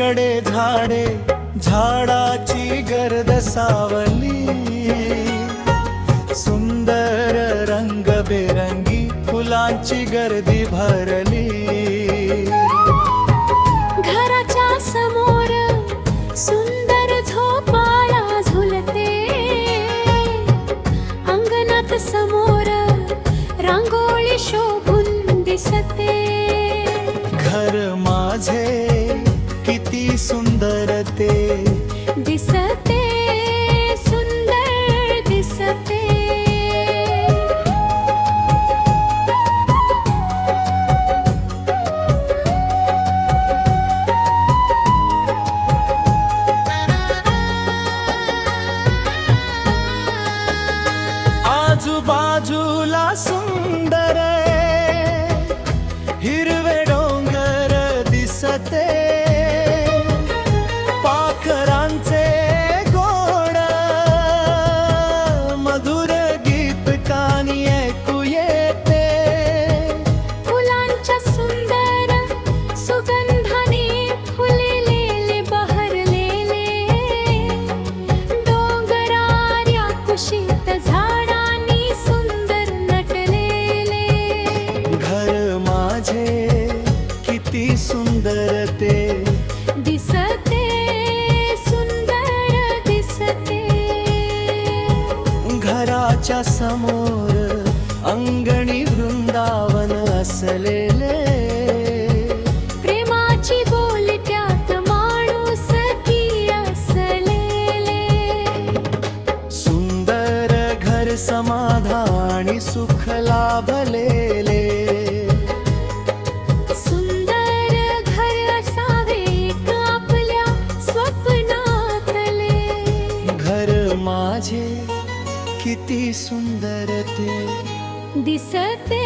सगळीकडे झाडे, झाडाची गर्द सावली, सुंदर रंगबेरंगी फुलांची गर्दी भरली. घराच्या समोर सुंदर झोपाळा झुलते, अंगणात समोर रांगोळी शोभून दिसते. घर माझे किती सुंदर ते दिसते, सुंदर दिसते. आजूबाजूला सुंदर हिरवे डोंगर दिसते, पाखरांचे गोड मधुर गीत कानी ऐकू येते. फुलांच्या सुंदर सुगंधाने फुललेले बहरलेले, डोंगराच्या कुशीत झाडांनी सुंदर नटलेले. घर माझे किती सुंदर ते दिसते, सुंदर दिसते. घराच्या समोर अंगणी वृंदावन असलेले, प्रेमाची बोल त्यात माणूस की असलेले. सुंदर घर समाधानी सुख लाभलेले. सुंदर घर असावे आपल्या स्वप्नातले. घर माझे किती सुंदर ते दिसते,